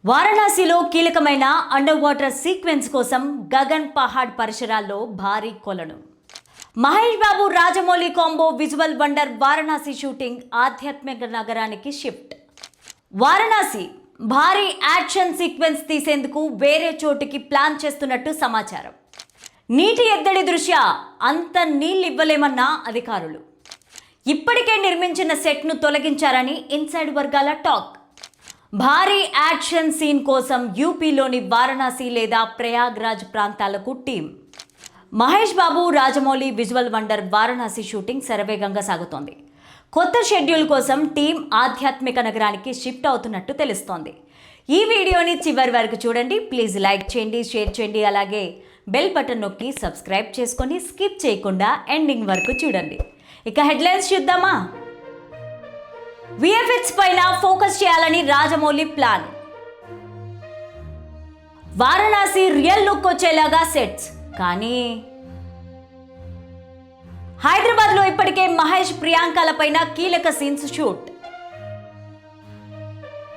వారణాసిలో కీలకమైన under water sequence కోసం గగన్ పహాడ్ పరిసరాల్లో భారీ కొలను. Mahesh Babu Rajamouli combo visual wonder Varanasi shooting ఆధ్యాత్మిక నగరానికి షిఫ్ట్. వారణాసి భారీ యాక్షన్ సీక్వెన్స్ తీసేందుకు వేరే చోటికి ప్లాన్ చేస్తున్నట్టు సమాచారం. నీటి ఎద్దడి దృష్ట్యా అంత నీళ్ళు ఇవ్వలేమన్న అధికారులు. ఇప్పటికే నిర్మించిన సెట్ను తొలగించారని ఇన్సైడ్ వర్గాల టాక్. భారీ యాక్షన్ సీన్ కోసం యూపీలోని వారణాసి లేదా ప్రయాగ్రాజ్ ప్రాంతాలకు team. Mahesh Babu Rajamouli visual wonder Varanasi shooting శరవేగంగా సాగుతోంది. కొత్త షెడ్యూల్ కోసం టీం ఆధ్యాత్మిక నగరానికి షిఫ్ట్ అవుతున్నట్టు తెలుస్తోంది. ఈ వీడియోని చివరి వరకు చూడండి. ప్లీజ్ లైక్ చేయండి, షేర్ చేయండి, అలాగే బెల్ బటన్ నొక్కి సబ్స్క్రైబ్ చేసుకొని స్కిప్ చేయకుండా ఎండింగ్ వరకు చూడండి. ఇక హెడ్లైన్స్ చూద్దామా? విఎఫ్ఎక్స్ పైన ఫోకస్ చేయాలని Rajamouli plan. Varanasi real look వచ్చేలాగా సెట్స్. కానీ హైదరాబాద్లో ఇప్పటికే మహేష్ ప్రియాంకల పైన కీలక సీన్స్ షూట్.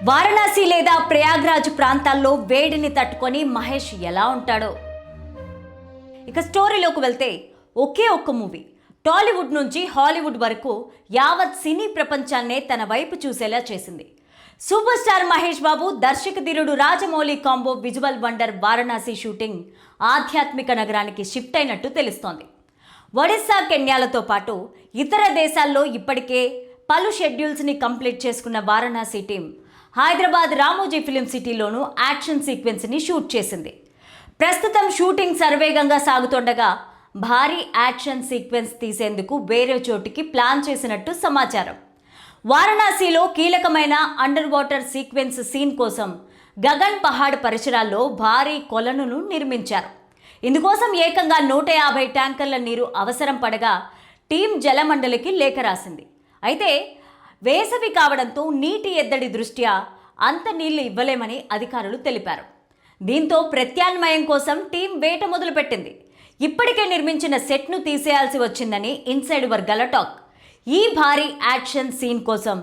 వారణాసి లేదా ప్రయాగ్రాజ్ ప్రాంతాల్లో వేడిని తట్టుకొని మహేష్ ఎలా ఉంటాడో. ఇక స్టోరీలోకి వెళ్తే ఒకే ఒక్క మూవీ టాలీవుడ్ నుంచి హాలీవుడ్ వరకు యావత్ సినీ ప్రపంచాన్నే తన వైపు చూసేలా చేసింది. సూపర్ స్టార్ మహేష్ బాబు, దర్శకధీరుడు Rajamouli combo visual wonder Varanasi shooting ఆధ్యాత్మిక నగరానికి షిఫ్ట్ అయినట్టు తెలుస్తోంది. ఒడిశా, కెన్యాలతో పాటు ఇతర దేశాల్లో ఇప్పటికే పలు షెడ్యూల్స్ని కంప్లీట్ చేసుకున్న వారణాసి టీం హైదరాబాద్ రామోజీ ఫిలిం సిటీలోనూ యాక్షన్ సీక్వెన్స్ని షూట్ చేసింది. ప్రస్తుతం షూటింగ్ శరవేగంగా సాగుతుండగా భారీ యాక్షన్ సీక్వెన్స్ తీసేందుకు వేరే చోటికి ప్లాన్ చేసినట్టు సమాచారం. వారణాసిలో కీలకమైన అండర్ వాటర్ సీక్వెన్స్ సీన్ కోసం గగన్ పహాడ్ పరిసరాల్లో భారీ కొలనును నిర్మించారు. ఇందుకోసం ఏకంగా 150 ట్యాంకర్ల నీరు అవసరం పడగా టీం జలమండలికి లేఖ రాసింది. అయితే వేసవి కావడంతో నీటి ఎద్దడి దృష్ట్యా అంత నీళ్లు ఇవ్వలేమని అధికారులు తెలిపారు. దీంతో ప్రత్యామ్నాయం కోసం టీం వేట మొదలుపెట్టింది. ఇప్పటికే నిర్మించిన సెట్ను తీసేయాల్సి వచ్చిందని ఇన్సైడ్ వర్గాల టాక్. ఈ భారీ యాక్షన్ సీన్ కోసం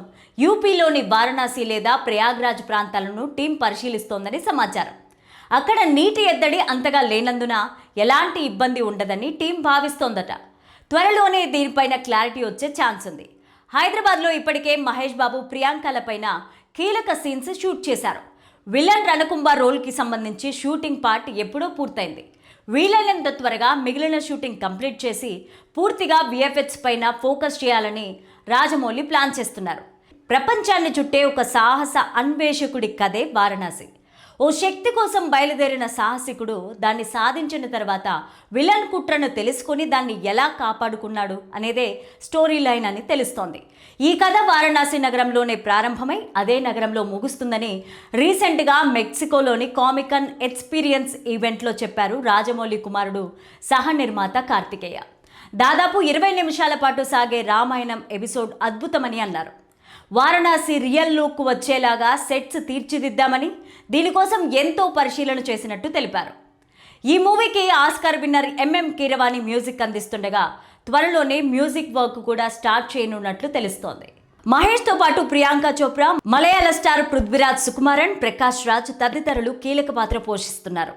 యూపీలోని వారణాసి లేదా ప్రయాగ్రాజ్ ప్రాంతాలను టీం పరిశీలిస్తోందని సమాచారం. అక్కడ నీటి ఎద్దడి అంతగా లేనందున ఎలాంటి ఇబ్బంది ఉండదని టీం భావిస్తోందట. త్వరలోనే దీనిపైన క్లారిటీ వచ్చే ఛాన్స్ ఉంది. హైదరాబాద్లో ఇప్పటికే మహేష్ బాబు, ప్రియాంకల పైన కీలక సీన్స్ షూట్ చేశారు. విలన్ రణకుంభ రోల్కి సంబంధించి షూటింగ్ పార్ట్ ఎప్పుడో పూర్తయింది. వీలైనంత త్వరగా మిగిలిన షూటింగ్ కంప్లీట్ చేసి పూర్తిగా విఎఫ్ఎక్స్ పైన ఫోకస్ చేయాలని రాజమౌళి ప్లాన్ చేస్తున్నారు. ప్రపంచాన్ని చుట్టే ఒక సాహస అన్వేషకుడి కథే వారణాసి. ఓ శక్తి కోసం బయలుదేరిన సాహసికుడు దాన్ని సాధించిన తర్వాత విలన్ కుట్రను తెలుసుకొని దాన్ని ఎలా కాపాడుకున్నాడు అనేదే స్టోరీ లైన్ అని తెలుస్తోంది. ఈ కథ వారణాసి నగరంలోనే ప్రారంభమై అదే నగరంలో ముగుస్తుందని రీసెంట్గా మెక్సికోలోని కామికన్ ఎక్స్పీరియన్స్ ఈవెంట్లో చెప్పారు రాజమౌళి కుమారుడు సహ నిర్మాత కార్తికేయ. దాదాపు 20 నిమిషాల పాటు సాగే రామాయణం ఎపిసోడ్ అద్భుతమని అన్నారు. వారణాసి రియల్ లుక్ వచ్చేలాగా సెట్స్ తీర్చిదిద్దామని, దీనికోసం ఎంతో పరిశీలన చేసినట్టు తెలిపారు. ఈ మూవీకి Oscar winner MM Keeravani music అందిస్తుండగా త్వరలోనే మ్యూజిక్ వర్క్ కూడా స్టార్ట్ చేయనున్నట్లు తెలుస్తోంది. మహేష్తో పాటు ప్రియాంక చోప్రా, మలయాళ స్టార్ పృథ్వీరాజ్ సుకుమారన్, ప్రకాష్ రాజ్ తదితరులు కీలక పాత్ర పోషిస్తున్నారు.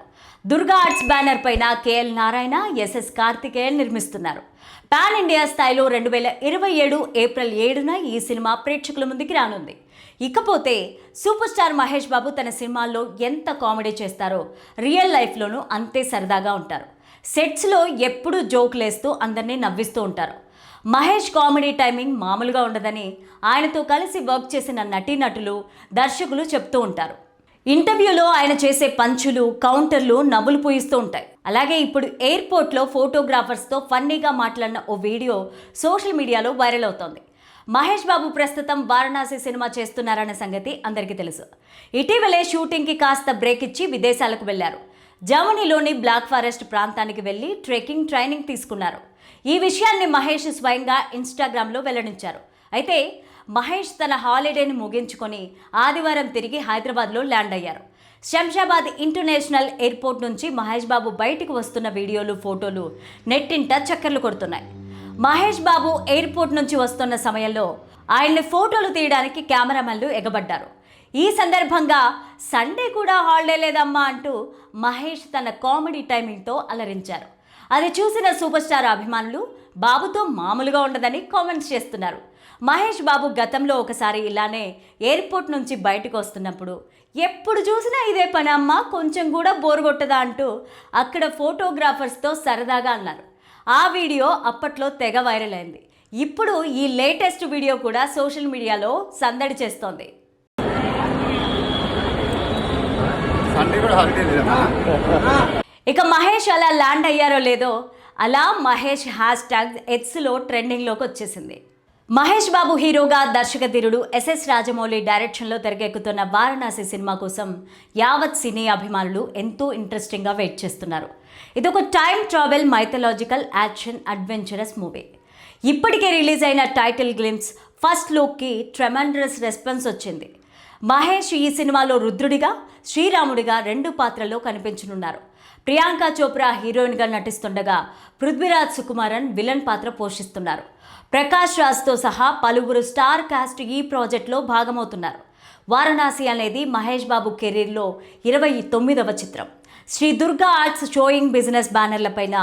దుర్గా ఆర్ట్స్ బ్యానర్ పైన కేఎల్ నారాయణ, ఎస్ఎస్ కార్తికేయన్ నిర్మిస్తున్నారు. పాన్ ఇండియా స్థాయిలో 2027 ఏప్రిల్ 7న ఈ సినిమా ప్రేక్షకుల ముందుకి రానుంది. ఇకపోతే సూపర్ స్టార్ మహేష్ బాబు తన సినిమాల్లో ఎంత కామెడీ చేస్తారో రియల్ లైఫ్లోనూ అంతే సరదాగా ఉంటారు. సెట్స్లో ఎప్పుడూ జోకులేస్తూ అందరినీ నవ్విస్తూ ఉంటారు. మహేష్ కామెడీ టైమింగ్ మామూలుగా ఉండదని ఆయనతో కలిసి వర్క్ చేసిన నటీనటులు, దర్శకులు చెప్తూ ఉంటారు. ఇంటర్వ్యూలో ఆయన చేసే పంచులు, కౌంటర్లు నవ్వులు పూయిస్తూ ఉంటాయి. అలాగే ఇప్పుడు ఎయిర్పోర్ట్లో ఫోటోగ్రాఫర్స్తో ఫన్నీగా మాట్లాడిన ఓ వీడియో సోషల్ మీడియాలో వైరల్ అవుతోంది. మహేష్ బాబు ప్రస్తుతం వారణాసి సినిమా చేస్తున్నారన్న సంగతి అందరికీ తెలుసు. ఇటీవలే షూటింగ్కి కాస్త బ్రేక్ ఇచ్చి విదేశాలకు వెళ్లారు. జర్మనీలోని బ్లాక్ ఫారెస్ట్ ప్రాంతానికి వెళ్లి ట్రెక్కింగ్ ట్రైనింగ్ తీసుకున్నారు. ఈ విషయాన్ని మహేష్ స్వయంగా ఇన్స్టాగ్రామ్లో వెల్లడించారు. అయితే మహేష్ తన హాలిడేని ముగించుకొని ఆదివారం తిరిగి హైదరాబాద్లో ల్యాండ్ అయ్యారు. శంషాబాద్ ఇంటర్నేషనల్ ఎయిర్పోర్ట్ నుంచి మహేష్ బాబు బయటికి వస్తున్న వీడియోలు, ఫోటోలు నెట్టింట చక్కర్లు కొడుతున్నాయి. మహేష్ బాబు ఎయిర్పోర్ట్ నుంచి వస్తున్న సమయంలో ఆయన్ని ఫోటోలు తీయడానికి కెమెరామెన్లు ఎగబడ్డారు. ఈ సందర్భంగా సండే కూడా హాలిడే లేదమ్మా అంటూ మహేష్ తన కామెడీ టైమింగ్తో అలరించారు. అది చూసిన సూపర్ స్టార్ అభిమానులు బాబుతో మామూలుగా ఉండదని కామెంట్స్ చేస్తున్నారు. మహేష్ బాబు గతంలో ఒకసారి ఇలానే ఎయిర్పోర్ట్ నుంచి బయటకు వస్తున్నప్పుడు ఎప్పుడు చూసినా ఇదే పని అమ్మా, కొంచెం కూడా బోర్ కొట్టదా అంటూ అక్కడ ఫోటోగ్రాఫర్స్తో సరదాగా అన్నారు. ఆ వీడియో అప్పట్లో తెగ వైరల్ అయింది. ఇప్పుడు ఈ లేటెస్ట్ వీడియో కూడా సోషల్ మీడియాలో సందడి చేస్తోంది. ఇక మహేష్ అలా ల్యాండ్ అయ్యారో లేదో అలా మహేష్ హ్యాష్ ట్యాగ్ ఎక్స్లో ట్రెండింగ్లోకి వచ్చేసింది. మహేష్ బాబు హీరోగా దర్శకధీరుడు ఎస్ఎస్ రాజమౌళి డైరెక్షన్లో తెరకెక్కుతున్న వారణాసి సినిమా కోసం యావత్ సినీ అభిమానులు ఎంతో ఇంట్రెస్టింగ్గా వెయిట్ చేస్తున్నారు. ఇదొక time travel mythological action adventurous movie. ఇప్పటికే రిలీజ్ అయిన టైటిల్ గ్లిమ్స్, ఫస్ట్ లుక్కి ట్రెమండరస్ రెస్పాన్స్ వచ్చింది. మహేష్ ఈ సినిమాలో రుద్రుడిగా, శ్రీరాముడిగా 2 పాత్రల్లో కనిపించనున్నారు. ప్రియాంక చోప్రా హీరోయిన్గా నటిస్తుండగా పృథ్వీరాజ్ సుకుమారన్ విలన్ పాత్ర పోషిస్తున్నారు. ప్రకాష్ రాజ్తో సహా పలువురు స్టార్ కాస్ట్ ఈ ప్రాజెక్ట్లో భాగమవుతున్నారు. వారణాసి అనేది మహేష్ బాబు కెరీర్లో 29వ చిత్రం. Shri Durga Arts Showing Business బ్యానర్లపైన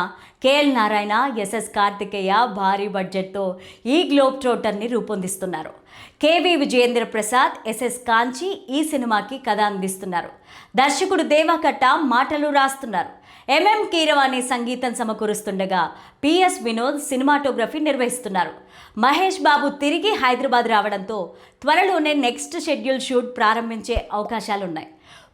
కేఎల్ నారాయణ, ఎస్ఎస్ కార్తికేయ భారీ బడ్జెట్తో ఈ గ్లోబ్ ట్రోటర్ని రూపొందిస్తున్నారు. కేవి విజయేంద్ర ప్రసాద్, ఎస్ఎస్ కాంచి ఈ సినిమాకి కథ అందిస్తున్నారు. దర్శకుడు దేవకట్ట మాటలు రాస్తున్నారు. ఎంఎం కీరవాణి సంగీతం సమకూరుస్తుండగా పిఎస్ వినోద్ సినిమాటోగ్రఫీ నిర్వహిస్తున్నారు. మహేష్ బాబు తిరిగి హైదరాబాద్ రావడంతో త్వరలోనే నెక్స్ట్ షెడ్యూల్ షూట్ ప్రారంభించే అవకాశాలున్నాయి.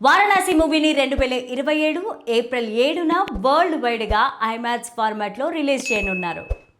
వారణాసి మూవీని 2027 ఏప్రిల్ 7న వరల్డ్ వైడ్గా ఐమాక్స్ ఫార్మాట్లో రిలీజ్ చేయనున్నారు.